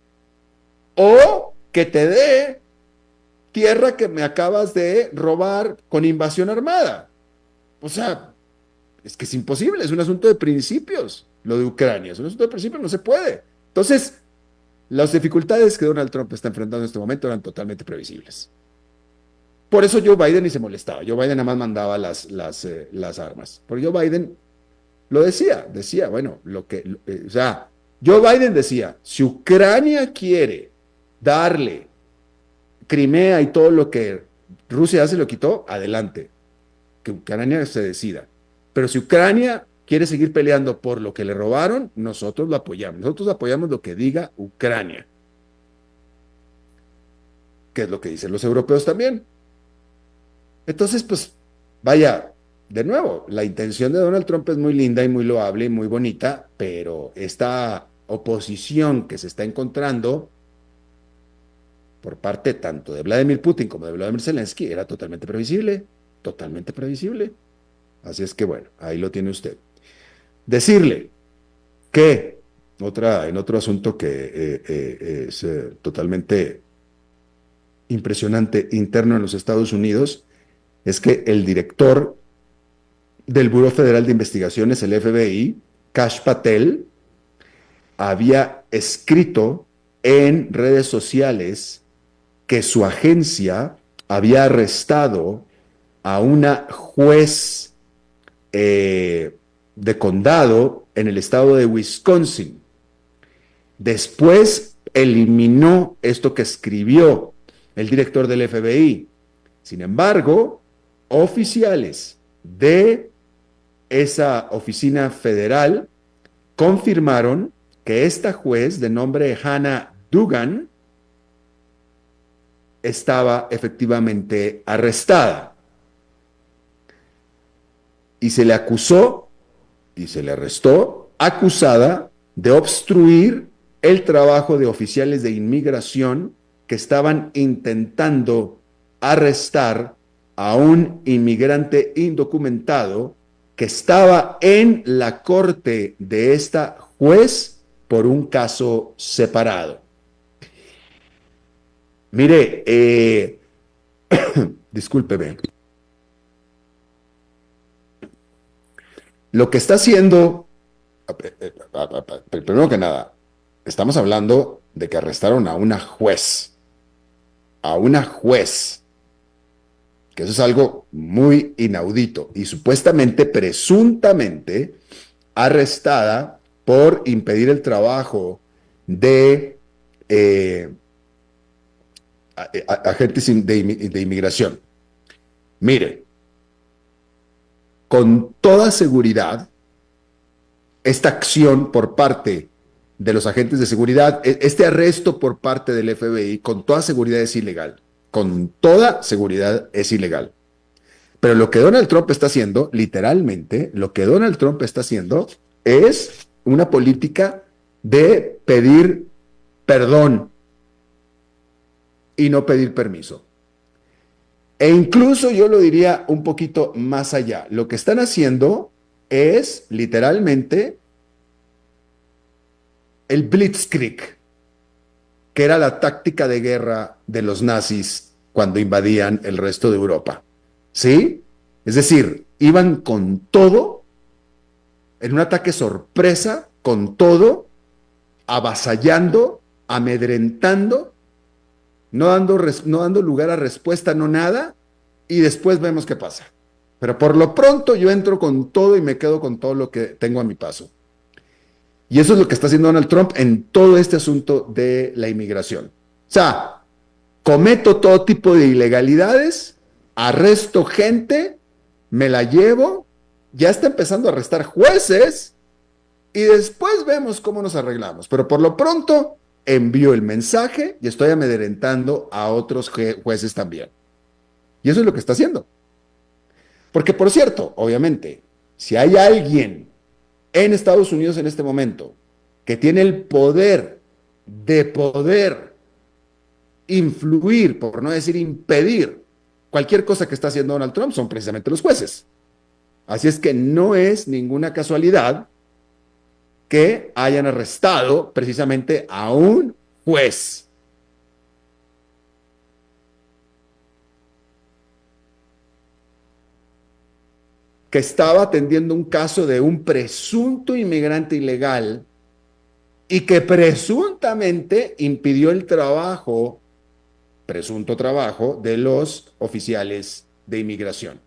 O que te dé tierra que me acabas de robar con invasión armada. O sea, es que es imposible, es un asunto de principios, lo de Ucrania, es un asunto de principios, no se puede. Entonces, las dificultades que Donald Trump está enfrentando en este momento eran totalmente previsibles. Por eso Joe Biden ni se molestaba. Joe Biden nada más mandaba las armas. Porque Joe Biden lo decía, bueno, o sea, Joe Biden decía, si Ucrania quiere darle Crimea y todo lo que Rusia se lo quitó, adelante, que Ucrania se decida. Pero si Ucrania quiere seguir peleando por lo que le robaron, nosotros lo apoyamos. Nosotros apoyamos lo que diga Ucrania. que es lo que dicen los europeos también. Entonces, pues, vaya, de nuevo, la intención de Donald Trump es muy linda y muy loable y muy bonita, pero esta oposición que se está encontrando por parte tanto de Vladimir Putin como de Vladimir Zelensky era totalmente previsible, totalmente previsible. Así es que bueno, ahí lo tiene usted. Decirle que en otro asunto que es totalmente impresionante interno en los Estados Unidos, es que el director del Buró Federal de Investigaciones, el FBI, Kash Patel, había escrito en redes sociales que su agencia había arrestado a una juez de condado en el estado de Wisconsin. Después eliminó esto que escribió el director del FBI. Sin embargo, oficiales de esa oficina federal confirmaron que esta juez de nombre Hannah Duggan estaba efectivamente arrestada. Y se le acusó y se le arrestó, acusada de obstruir el trabajo de oficiales de inmigración que estaban intentando arrestar a un inmigrante indocumentado que estaba en la corte de esta juez por un caso separado. Mire, discúlpeme. Lo que está haciendo, primero que nada, estamos hablando de que arrestaron a una juez, que eso es algo muy inaudito y supuestamente, presuntamente, arrestada por impedir el trabajo de agentes de inmigración. Mire, con toda seguridad, esta acción por parte de los agentes de seguridad, este arresto por parte del FBI, con toda seguridad es ilegal. Con toda seguridad es ilegal. Pero lo que Donald Trump está haciendo, literalmente, lo que Donald Trump está haciendo es una política de pedir perdón y no pedir permiso. E incluso yo lo diría un poquito más allá. Lo que están haciendo es literalmente el Blitzkrieg, que era la táctica de guerra de los nazis cuando invadían el resto de Europa. ¿Sí? Es decir, iban con todo, en un ataque sorpresa, con todo, avasallando, amedrentando, no dando lugar a respuesta, no nada, y después vemos qué pasa. Pero por lo pronto yo entro con todo y me quedo con todo lo que tengo a mi paso. Y eso es lo que está haciendo Donald Trump en todo este asunto de la inmigración. O sea, cometo todo tipo de ilegalidades, arresto gente, me la llevo, ya está empezando a arrestar jueces y después vemos cómo nos arreglamos. Pero por lo pronto envío el mensaje y estoy amedrentando a otros jueces también. Y eso es lo que está haciendo. Porque, por cierto, obviamente, si hay alguien en Estados Unidos en este momento que tiene el poder de poder influir, por no decir impedir, cualquier cosa que está haciendo Donald Trump, son precisamente los jueces. Así es que no es ninguna casualidad que hayan arrestado precisamente a un juez. Que estaba atendiendo un caso de un presunto inmigrante ilegal y que presuntamente impidió el trabajo, presunto trabajo, de los oficiales de inmigración.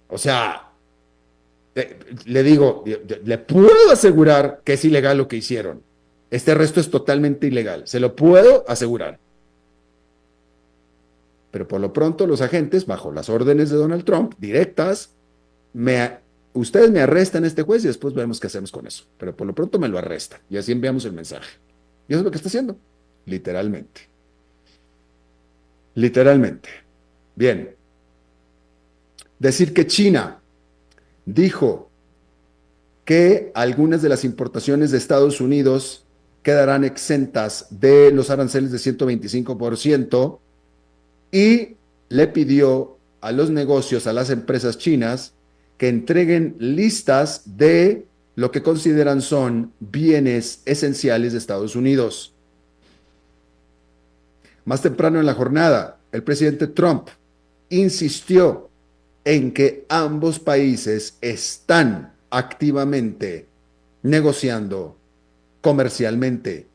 O sea, le digo, le puedo asegurar que es ilegal lo que hicieron. Este arresto es totalmente ilegal, se lo puedo asegurar. Pero por lo pronto los agentes, bajo las órdenes de Donald Trump, directas, ustedes me arrestan a este juez y después vemos qué hacemos con eso. Pero por lo pronto me lo arrestan y así enviamos el mensaje. Y eso es lo que está haciendo, literalmente. literalmente. Bien. Decir que China dijo que algunas de las importaciones de Estados Unidos quedarán exentas de los aranceles de 125% y le pidió a los negocios, a las empresas chinas, que entreguen listas de lo que consideran son bienes esenciales de Estados Unidos. Más temprano en la jornada, el presidente Trump insistió en que ambos países están activamente negociando comercialmente,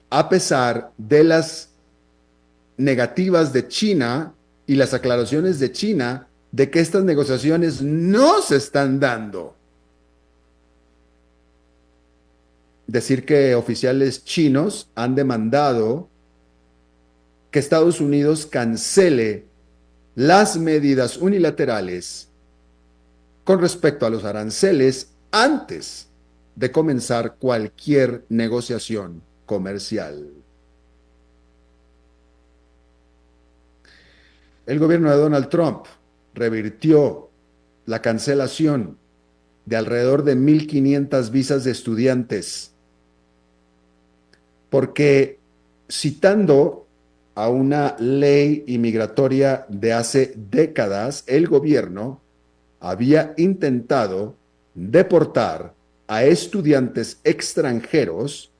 a pesar de las negativas de China y las aclaraciones de China de que estas negociaciones no se están dando. Decir que oficiales chinos han demandado que Estados Unidos cancele las medidas unilaterales con respecto a los aranceles antes de comenzar cualquier negociación comercial. El gobierno de Donald Trump revirtió la cancelación de alrededor de 1.500 visas de estudiantes, porque citando a una ley inmigratoria de hace décadas, el gobierno había intentado deportar a estudiantes extranjeros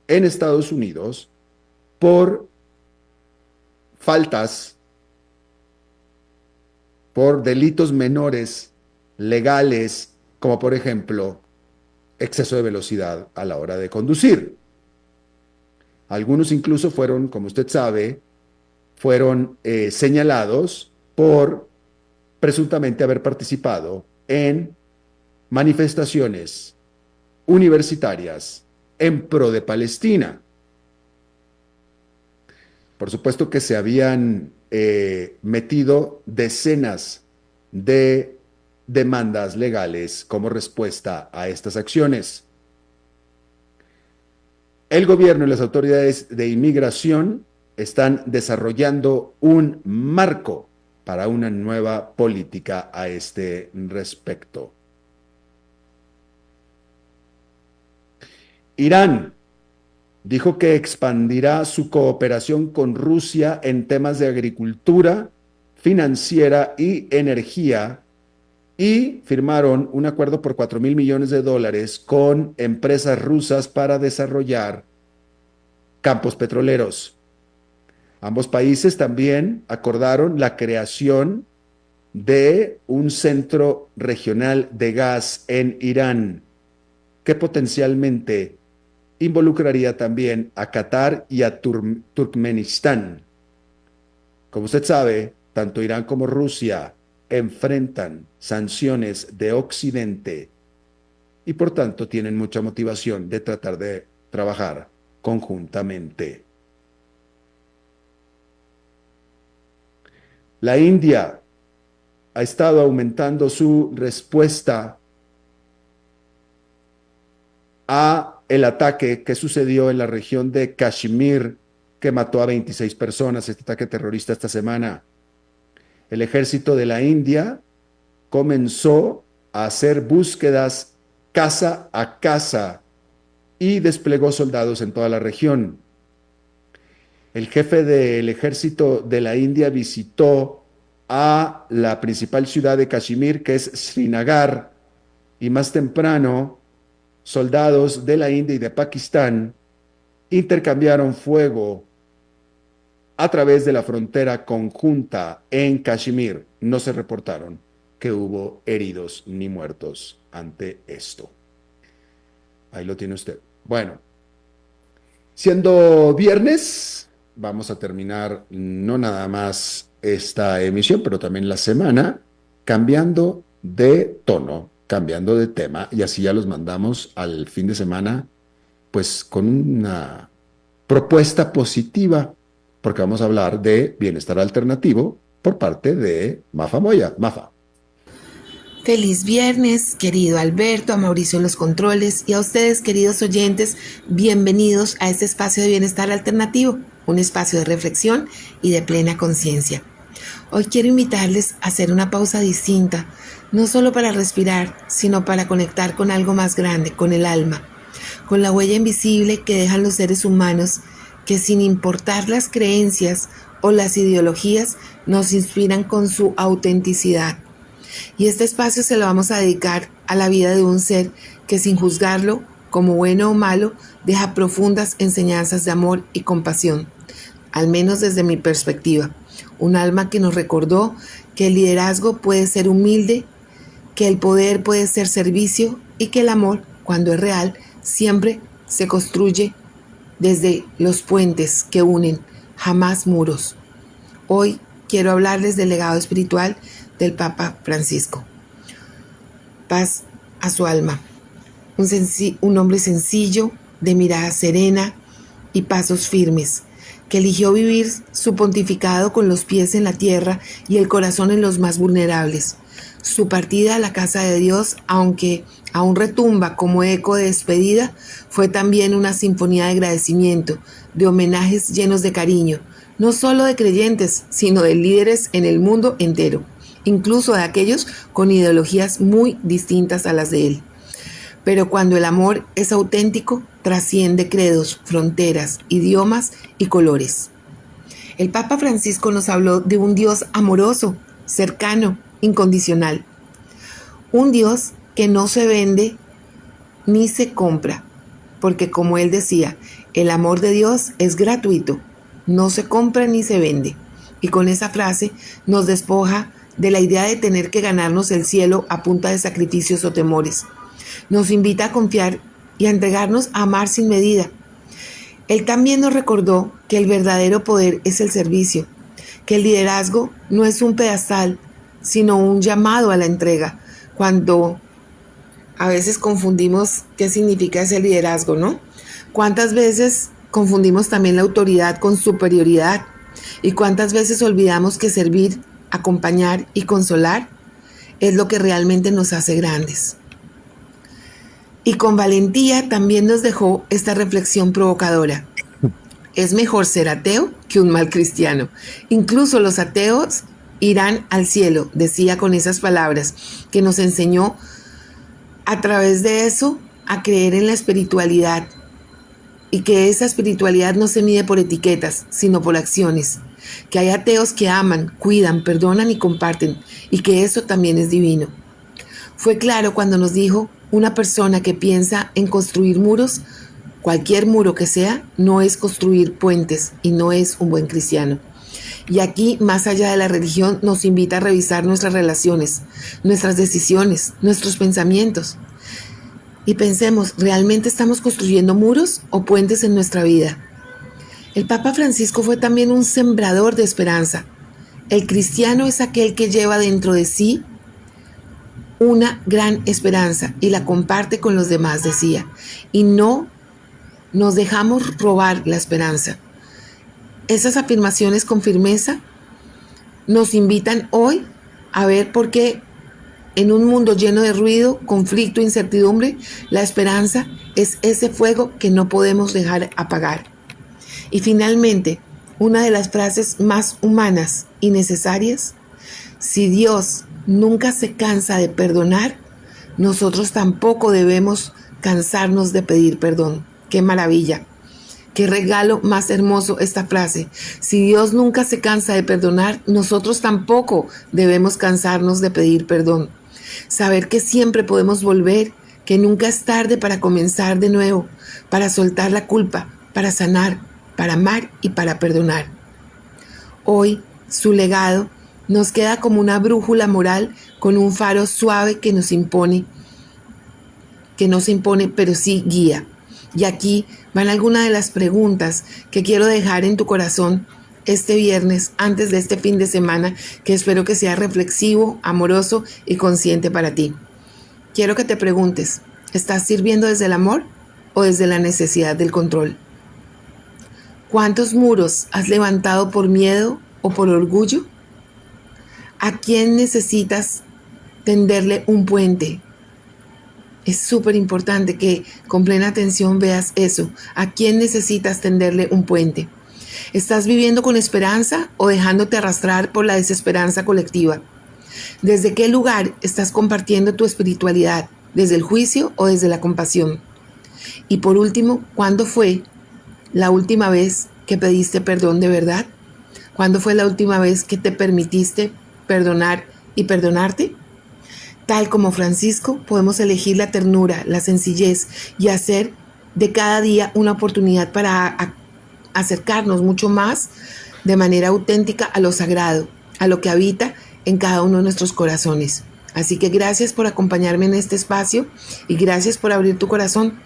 en Estados Unidos por faltas, por delitos menores legales, como por ejemplo exceso de velocidad a la hora de conducir. Algunos incluso fueron, como usted sabe, señalados por presuntamente haber participado en manifestaciones universitarias en pro de Palestina. Por supuesto que se habían metido decenas de demandas legales como respuesta a estas acciones. El gobierno y las autoridades de inmigración están desarrollando un marco para una nueva política a este respecto. Irán dijo que expandirá su cooperación con Rusia en temas de agricultura, financiera y energía, y firmaron un acuerdo por $4,000 millones con empresas rusas para desarrollar campos petroleros. Ambos países también acordaron la creación de un centro regional de gas en Irán, que potencialmente involucraría también a Qatar y a Turkmenistán. Como usted sabe, tanto Irán como Rusia enfrentan sanciones de Occidente y por tanto tienen mucha motivación de tratar de trabajar conjuntamente. La India ha estado aumentando su respuesta a el ataque que sucedió en la región de Kashmir, que mató a 26 personas, este ataque terrorista esta semana. El ejército de la India comenzó a hacer búsquedas casa a casa y desplegó soldados en toda la región. El jefe del ejército de la India visitó a la principal ciudad de Kashmir, que es Srinagar, y más temprano soldados de la India y de Pakistán intercambiaron fuego a través de la frontera conjunta en Kashmir. No se reportaron que hubo heridos ni muertos ante esto. Ahí lo tiene usted. Bueno, siendo viernes, vamos a terminar no nada más esta emisión, pero también la semana, cambiando de tono, cambiando de tema, y así ya los mandamos al fin de semana, pues con una propuesta positiva, porque vamos a hablar de bienestar alternativo por parte de Mafa Moya. Mafa. Feliz viernes, querido Alberto, a Mauricio en los controles y a ustedes, queridos oyentes, bienvenidos a este espacio de bienestar alternativo. un espacio de reflexión y de plena conciencia. Hoy quiero invitarles a hacer una pausa distinta, no solo para respirar, sino para conectar con algo más grande, con el alma, con la huella invisible que dejan los seres humanos que, sin importar las creencias o las ideologías, nos inspiran con su autenticidad. Y este espacio se lo vamos a dedicar a la vida de un ser que, sin juzgarlo como bueno o malo, deja profundas enseñanzas de amor y compasión, al menos desde mi perspectiva. Un alma que nos recordó que el liderazgo puede ser humilde, que el poder puede ser servicio y que el amor, cuando es real, siempre se construye desde los puentes que unen, jamás muros. Hoy quiero hablarles del legado espiritual del Papa Francisco. Paz a su alma. Un hombre sencillo, de mirada serena y pasos firmes, que eligió vivir su pontificado con los pies en la tierra y el corazón en los más vulnerables. Su partida a la casa de Dios, aunque aún retumba como eco de despedida, fue también una sinfonía de agradecimiento, de homenajes llenos de cariño, no solo de creyentes, sino de líderes en el mundo entero, incluso de aquellos con ideologías muy distintas a las de él. Pero cuando el amor es auténtico, trasciende credos, fronteras, idiomas y colores. El Papa Francisco nos habló de un Dios amoroso, cercano, incondicional. Un Dios que no se vende ni se compra, porque como él decía, el amor de Dios es gratuito, no se compra ni se vende. Y con esa frase nos despoja de la idea de tener que ganarnos el cielo a punta de sacrificios o temores. Nos invita a confiar y a entregarnos a amar sin medida. Él también nos recordó que el verdadero poder es el servicio, que el liderazgo no es un pedestal, sino un llamado a la entrega. Cuando a veces confundimos qué significa ese liderazgo, ¿no? ¿Cuántas veces confundimos también la autoridad con superioridad? ¿Y cuántas veces olvidamos que servir, acompañar y consolar es lo que realmente nos hace grandes? Y con valentía también nos dejó esta reflexión provocadora. Es mejor ser ateo que un mal cristiano. Incluso los ateos irán al cielo, decía con esas palabras, que nos enseñó a través de eso a creer en la espiritualidad, y que esa espiritualidad no se mide por etiquetas, sino por acciones. Que hay ateos que aman, cuidan, perdonan y comparten, y que eso también es divino. Fue claro cuando nos dijo: una persona que piensa en construir muros, cualquier muro que sea, no es construir puentes y no es un buen cristiano. Y aquí, más allá de la religión, nos invita a revisar nuestras relaciones, nuestras decisiones, nuestros pensamientos. Y pensemos, ¿realmente estamos construyendo muros o puentes en nuestra vida? El Papa Francisco fue también un sembrador de esperanza. El cristiano es aquel que lleva dentro de sí una gran esperanza y la comparte con los demás, decía. Y no nos dejamos robar la esperanza. Esas afirmaciones con firmeza nos invitan hoy a ver por qué en un mundo lleno de ruido, conflicto, incertidumbre, la esperanza es ese fuego que no podemos dejar apagar. Y finalmente, una de las frases más humanas y necesarias: si Dios nunca se cansa de perdonar, nosotros tampoco debemos cansarnos de pedir perdón. ¡Qué maravilla! ¡Qué regalo más hermoso esta frase! Si Dios nunca se cansa de perdonar, nosotros tampoco debemos cansarnos de pedir perdón. Saber que siempre podemos volver, que nunca es tarde para comenzar de nuevo, para soltar la culpa, para sanar, para amar y para perdonar. Hoy, su legado nos queda como una brújula moral con un faro suave que no se impone, pero sí guía. Y aquí van algunas de las preguntas que quiero dejar en tu corazón este viernes, antes de este fin de semana, que espero que sea reflexivo, amoroso y consciente para ti. Quiero que te preguntes: ¿estás sirviendo desde el amor o desde la necesidad del control? ¿Cuántos muros has levantado por miedo o por orgullo? ¿A quién necesitas tenderle un puente? Es súper importante que con plena atención veas eso. ¿A quién necesitas tenderle un puente? ¿Estás viviendo con esperanza o dejándote arrastrar por la desesperanza colectiva? ¿Desde qué lugar estás compartiendo tu espiritualidad? ¿Desde el juicio o desde la compasión? Y por último, ¿cuándo fue la última vez que pediste perdón de verdad? ¿Cuándo fue la última vez que te permitiste perdonar y perdonarte? Tal como Francisco, podemos elegir la ternura, la sencillez y hacer de cada día una oportunidad para acercarnos mucho más de manera auténtica a lo sagrado, a lo que habita en cada uno de nuestros corazones. Así que gracias por acompañarme en este espacio y gracias por abrir tu corazón.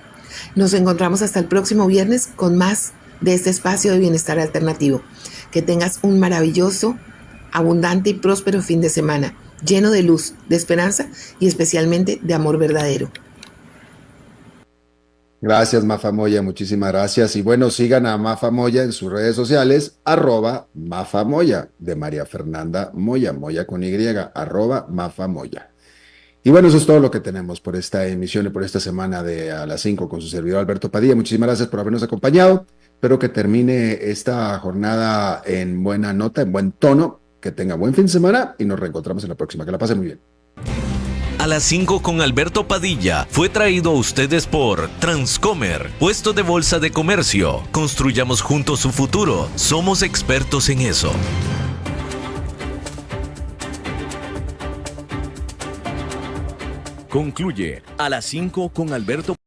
Nos encontramos hasta el próximo viernes con más de este espacio de bienestar alternativo. Que tengas un maravilloso, abundante y próspero fin de semana, lleno de luz, de esperanza y especialmente de amor verdadero. Gracias, Mafa Moya, muchísimas gracias. Y bueno, sigan a Mafa Moya en sus redes sociales, @Mafa Moya, de María Fernanda Moya, Moya con Y, @Mafa Moya. Y bueno, eso es todo lo que tenemos por esta emisión y por esta semana de A las 5 con su servidor Alberto Padilla. Muchísimas gracias por habernos acompañado. Espero que termine esta jornada en buena nota, en buen tono, que tenga buen fin de semana y nos reencontramos en la próxima. Que la pasen muy bien. A las 5 con Alberto Padilla fue traído a ustedes por Transcomer, puesto de bolsa de comercio. Construyamos juntos su futuro. Somos expertos en eso. Concluye A las 5 con Alberto